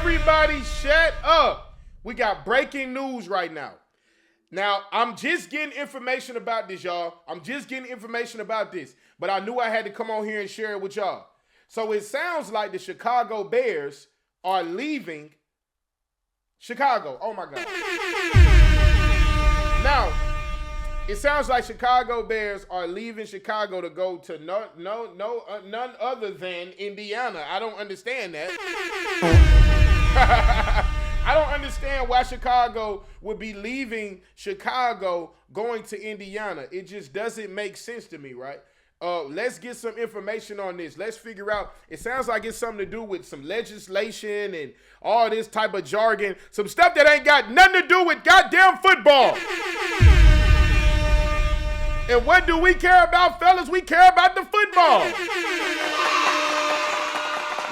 Everybody shut up. We got breaking news right now. Now, I'm just getting information about this, y'all. I'm just getting information about this. But I knew I had to come on here and share it with y'all. So it sounds like the Chicago Bears are leaving Chicago. Oh, my God. Now, it sounds like Chicago Bears are leaving Chicago to go to none other than Indiana. I don't understand that. I don't understand why Chicago would be leaving Chicago going to Indiana. It just doesn't make sense to me, right? Let's get some information on this. Let's figure out. It sounds like it's something to do with some legislation and all this type of jargon. Some stuff that ain't got nothing to do with goddamn football. And what do we care about, fellas? We care about the football.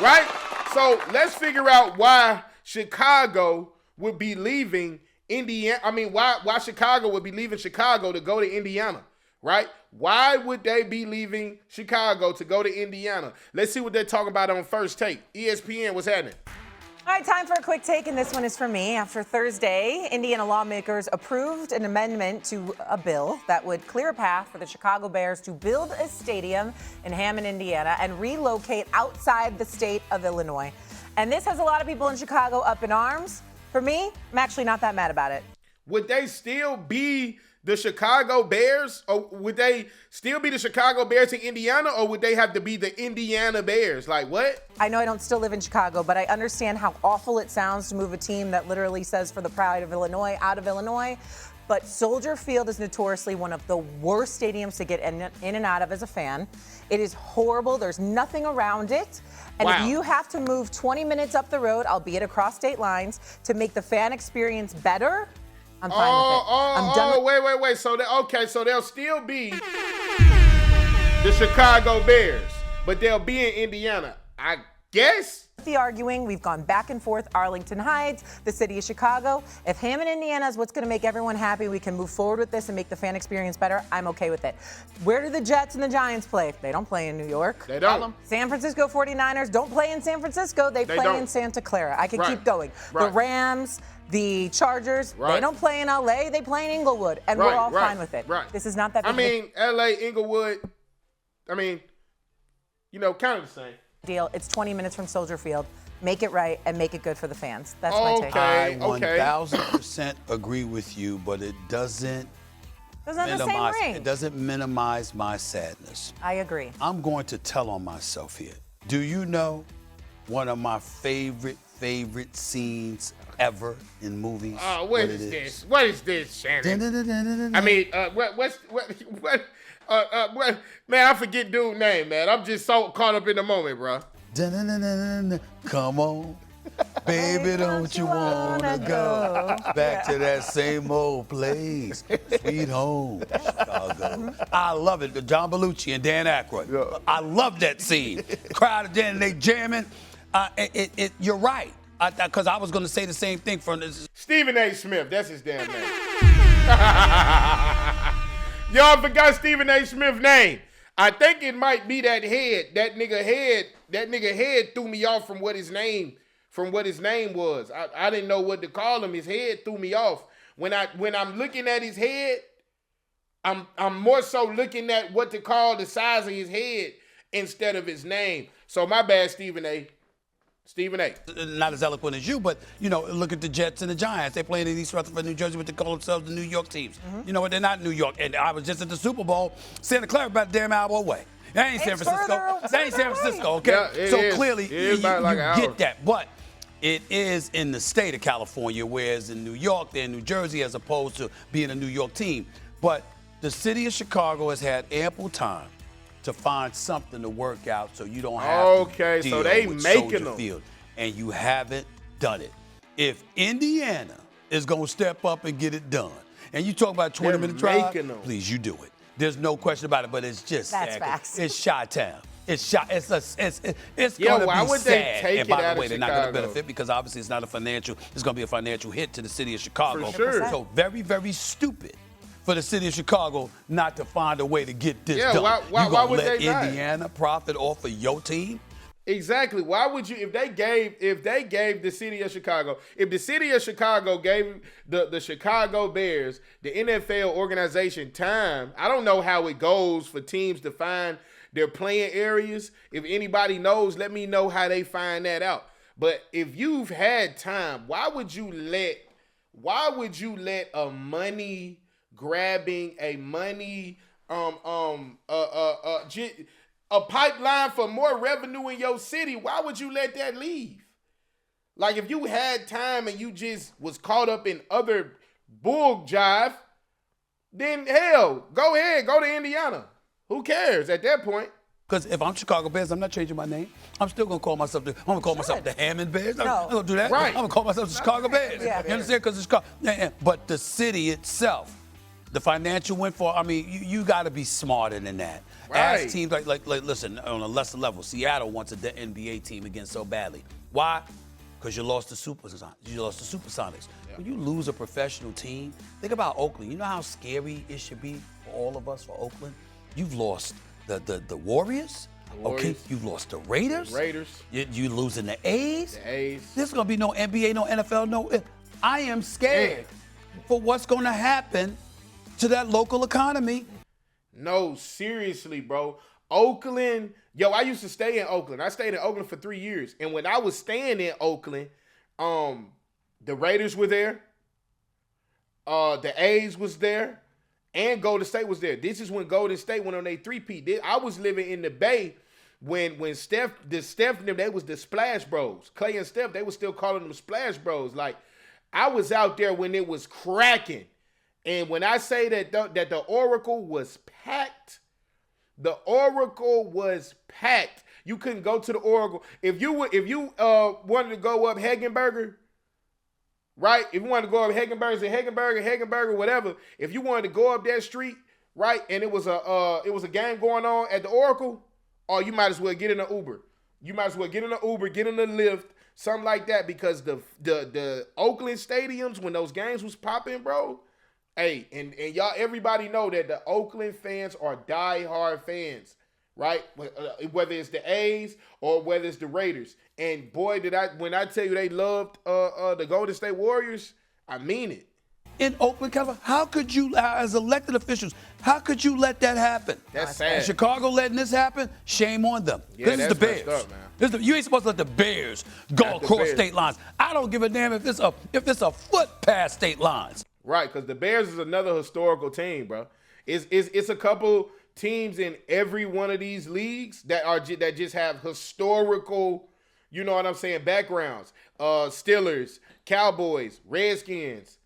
Right? So let's figure out why Chicago would be leaving Indiana. I mean, why Chicago would be leaving Chicago to go to Indiana, right? Why would they be leaving Chicago to go to Indiana? Let's see what they're talking about on First Take. ESPN, what's happening? All right, time for a quick take, and this one is for me. After Thursday, Indiana lawmakers approved an amendment to a bill that would clear a path for the Chicago Bears to build a stadium in Hammond, Indiana, and relocate outside the state of Illinois. And this has a lot of people in Chicago up in arms. For me, I'm actually not that mad about it. Would they still be the Chicago Bears? Or would they still be the Chicago Bears in Indiana? Or would they have to be the Indiana Bears? Like what? I know I don't still live in Chicago, but I understand how awful it sounds to move a team that literally says for the pride of Illinois out of Illinois. But Soldier Field is notoriously one of the worst stadiums to get in and out of as a fan. It is horrible. There's nothing around it. And wow. If you have to move 20 minutes up the road, albeit across state lines, to make the fan experience better, I'm fine with it. I'm done. Wait. So they'll still be the Chicago Bears, but they'll be in Indiana, I guess. The arguing, we've gone back and forth, Arlington Heights, the city of Chicago. If Hammond, Indiana is what's going to make everyone happy, we can move forward with this and make the fan experience better. I'm okay with it. Where do the Jets and the Giants play? They don't play in New York. They don't. San Francisco 49ers don't play in San Francisco. They play in Santa Clara. I can keep going. Right. The Rams, the Chargers, they don't play in LA. They play in Inglewood, and we're all fine with it. Right. This is not that big. I mean, LA, Inglewood, kind of the same. Deal. It's 20 minutes from Soldier Field. Make it right and make it good for the fans. That's my take. I 1,000% agree with you, but it doesn't It doesn't minimize my sadness. I agree. I'm going to tell on myself here. Do you know one of my favorite scenes ever in movies? What is this? What is this, Shannon? I mean, what? Man, I forget dude's name, man. I'm just so caught up in the moment, bro. Come on, baby, don't you wanna go back to that same old place, sweet home, Chicago? I love it. John Belushi and Dan Aykroyd. Yeah. I love that scene. Crowd then they jamming. You're right. Because I was going to say the same thing from this. Stephen A. Smith. That's his damn name. Y'all forgot Stephen A. Smith's name. I think it might be that head. That nigga head threw me off from what his name was. I didn't know what to call him. His head threw me off. When I'm looking at his head, I'm more so looking at what to call the size of his head instead of his name. So my bad, Stephen A. Not as eloquent as you, but, look at the Jets and the Giants. They playing in East Rutherford, New Jersey, but they call themselves the New York teams. Mm-hmm. You know what? They're not New York. And I was just at the Super Bowl. Santa Clara about a damn hour away. That ain't San Francisco. That ain't San Francisco, okay? Yeah, so clearly, you hour. Get that. But it is in the state of California, whereas in New York, they're in New Jersey as opposed to being a New York team. But the city of Chicago has had ample time to find something to work out so you don't have to deal so they with making Soldier them. Field. And you haven't done it. If Indiana is going to step up and get it done, and you talk about 20-minute drive, please, you do it. There's no question about it, but it's just facts. It's Chi-Town. It's going to be would sad. They take and by it the way, they're not Chicago? going to benefit because obviously it's not it's going to be a financial hit to the city of Chicago. For sure. So very, very stupid for the city of Chicago not to find a way to get this done. Why you going to would let they not? Indiana profit off of your team? Exactly. Why would you, if they gave the city of Chicago, if the city of Chicago gave the Chicago Bears, the NFL organization, time, I don't know how it goes for teams to find their playing areas. If anybody knows, let me know how they find that out. But if you've had time, why would you let a money grabbing, a pipeline for more revenue in your city, why would you let that leave? Like, if you had time and you just was caught up in other bull jive, then hell, go ahead, go to Indiana. Who cares at that point? Because if I'm Chicago Bears, I'm not changing my name. I'm still gonna call myself the Hammond Bears. I'm gonna do that. Right. I'm gonna call myself the Chicago Bears. Yeah. You understand? Because it's Chicago. Yeah. But the city itself, the financial windfall. I mean, you got to be smarter than that. Right. As teams like listen, on a lesser level, Seattle wants a NBA team again so badly. Why? Because you lost the Supersonics. Yeah. When you lose a professional team, think about Oakland. You know how scary it should be for all of us, for Oakland? You've lost the Warriors. Okay, you've lost the Raiders. You losing the A's. There's gonna be no NBA, no NFL, I am scared for what's gonna happen to that local economy. No, seriously, bro. Oakland, I used to stay in Oakland. I stayed in Oakland for 3 years. And when I was staying in Oakland, the Raiders were there. The A's was there. And Golden State was there. This is when Golden State went on a three-peat. I was living in the Bay when Steph and them, they was the Splash Bros. Clay and Steph, they was still calling them Splash Bros. Like, I was out there when it was cracking. And when I say that the Oracle was packed, the Oracle was packed. You couldn't go to the Oracle. If you wanted to go up Hagenberger, right? If you wanted to go up Hagenberger, whatever. If you wanted to go up that street, right, and it was a game going on at the Oracle, or you might as well get in an Uber. You might as well get in an Uber, get in a Lyft, something like that, because the Oakland stadiums, when those games was popping, bro. Hey, and y'all, everybody know that the Oakland fans are diehard fans, right? Whether it's the A's or whether it's the Raiders. And boy, when I tell you they loved the Golden State Warriors, I mean it. In Oakland, California, how could you, as elected officials, how could you let that happen? That's sad. And Chicago letting this happen, shame on them. Yeah, this is the Bears. Up, man. You ain't supposed to let the Bears go across state lines. I don't give a damn if it's a foot past state lines. Right, because the Bears is another historical team, bro. It's a couple teams in every one of these leagues that just have historical, you know what I'm saying, backgrounds. Steelers, Cowboys, Redskins,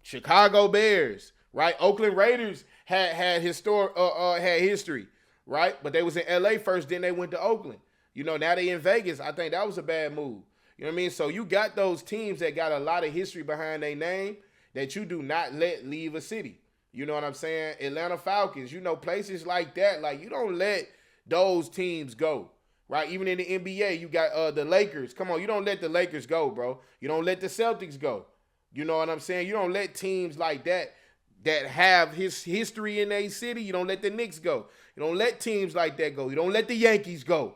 Chicago Bears, right? Oakland Raiders had history, right? But they was in LA first, then they went to Oakland. You know, now they in Vegas. I think that was a bad move. You know what I mean? So you got those teams that got a lot of history behind their name that you do not let leave a city. You know what I'm saying? Atlanta Falcons, places like that, like, you don't let those teams go, right? Even in the NBA, you got the Lakers. Come on, you don't let the Lakers go, bro. You don't let the Celtics go. You know what I'm saying? You don't let teams like that have his history in a city. You don't let the Knicks go. You don't let teams like that go. You don't let the Yankees go,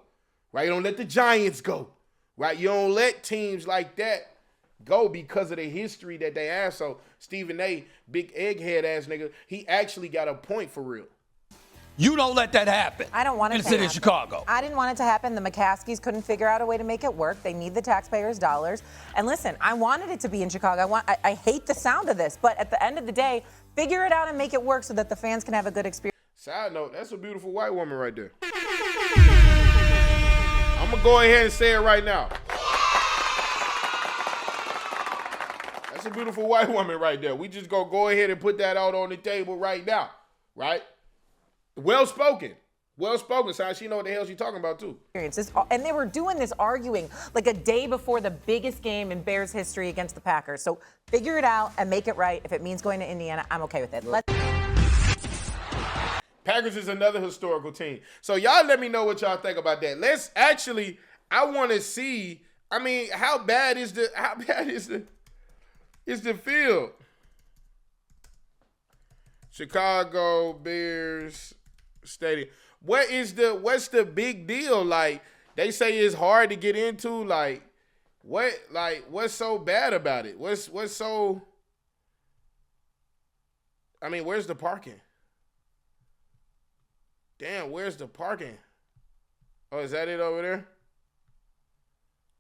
right? You don't let the Giants go, right? You don't let teams like that go because of the history that they have. So Stephen A., big egghead ass nigga, he actually got a point for real. You don't let that happen. I don't want it in to the city happen. of Chicago. I didn't want it to happen. The McCaskies couldn't figure out a way to make it work. They need the taxpayers' dollars. And listen, I wanted it to be in Chicago. I hate the sound of this, but at the end of the day, figure it out and make it work so that the fans can have a good experience. Side note, that's a beautiful white woman right there. I'm gonna go ahead and say it right now. That's a beautiful white woman right there. We just gonna go ahead and put that out on the table right now, right? Well spoken, son. She know what the hell she's talking about too. And they were doing this arguing like a day before the biggest game in Bears history against the Packers. So figure it out and make it right. If it means going to Indiana, I'm okay with it. Packers is another historical team. So y'all let me know what y'all think about that. I want to see. I mean, how bad is the field? Chicago Bears Stadium. What's the big deal? Like, They say it's hard to get into. Like, what's so bad about it? What's so? I mean, where's the parking? Damn, where's the parking? Oh, is that it over there?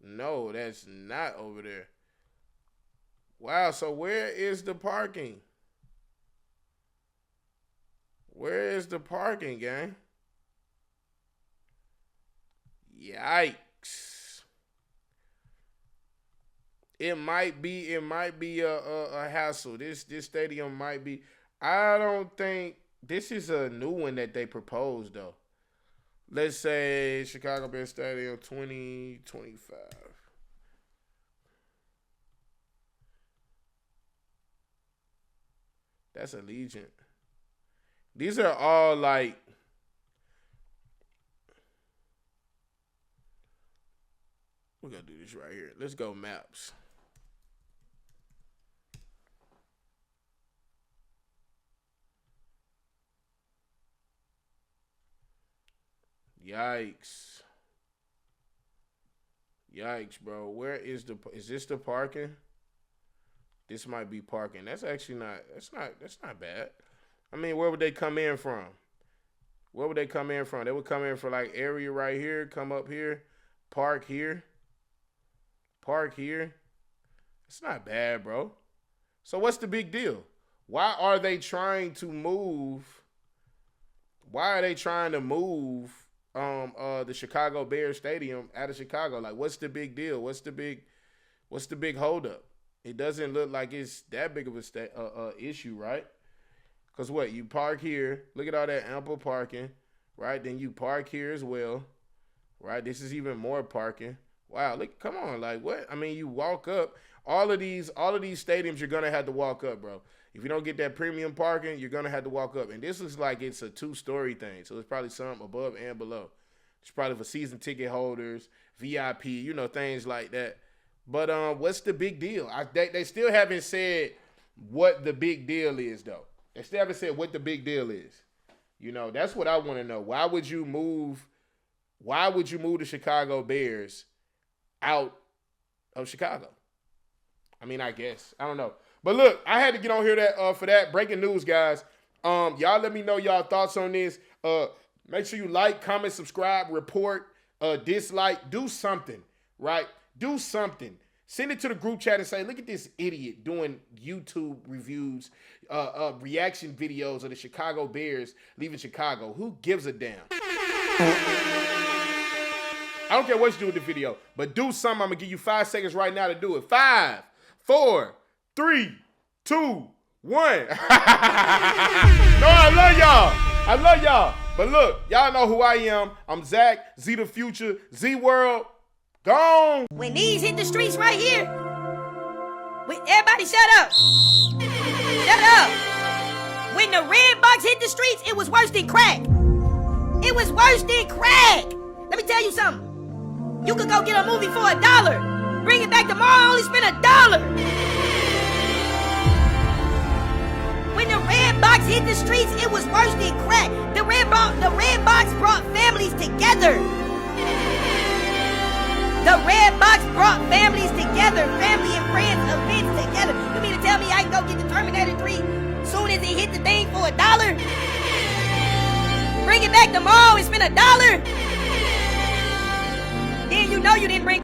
No, that's not over there. Wow, so where is the parking? Where is the parking, gang? Yikes. It might be a hassle. This stadium might be. I don't think this is a new one that they proposed though. Let's say Chicago Bears Stadium 2025. That's Allegiant. These are all like we're gonna do this right here. Let's go maps. Yikes. Yikes, bro. Where is this the parking? This might be parking. That's actually that's not bad. I mean, where would they come in from? Where would they come in from? They would come in for like area right here, come up here, park here. Park here. It's not bad, bro. So what's the big deal? Why are they trying to move? Why are they trying to move the Chicago Bears Stadium out of Chicago? Like, what's the big deal? What's the big holdup? It doesn't look like it's that big of a issue, right? Because what? You park here. Look at all that ample parking, right? Then you park here as well, right? This is even more parking. Wow, look, come on, like what? I mean, you walk up. All of these stadiums, you're gonna have to walk up, bro. If you don't get that premium parking, you're gonna have to walk up. And this looks like it's a 2-story thing, so it's probably some above and below. It's probably for season ticket holders, VIP, things like that. But what's the big deal? They still haven't said what the big deal is, though. They still haven't said what the big deal is. That's what I want to know. Why would you move the Chicago Bears out of Chicago? I mean, I guess. I don't know. But look, I had to get on here for that. Breaking news, guys. Y'all let me know y'all thoughts on this. Make sure you like, comment, subscribe, report, dislike. Do something, right? Do something. Send it to the group chat and say, look at this idiot doing YouTube reviews, reaction videos of the Chicago Bears leaving Chicago. Who gives a damn? I don't care what you do with the video, but do something. I'm going to give you 5 seconds right now to do it. 5, 4, 3, 2, 1. No, I love y'all. I love y'all. But look, y'all know who I am. I'm Zach, Z the Future, Z World. Gone. When these hit the streets right here, everybody shut up. Shut up. When the red box hit the streets, it was worse than crack. It was worse than crack. Let me tell you something. You could go get a movie for $1. Bring it back tomorrow, only spend $1. When the red box hit the streets, it was worse than crack. The red box brought families together. The red box brought families together. Family and friends events together. You mean to tell me I can go get the Terminator 3 soon as it hit the thing for $1? Bring it back tomorrow and spend $1? Then you know you didn't bring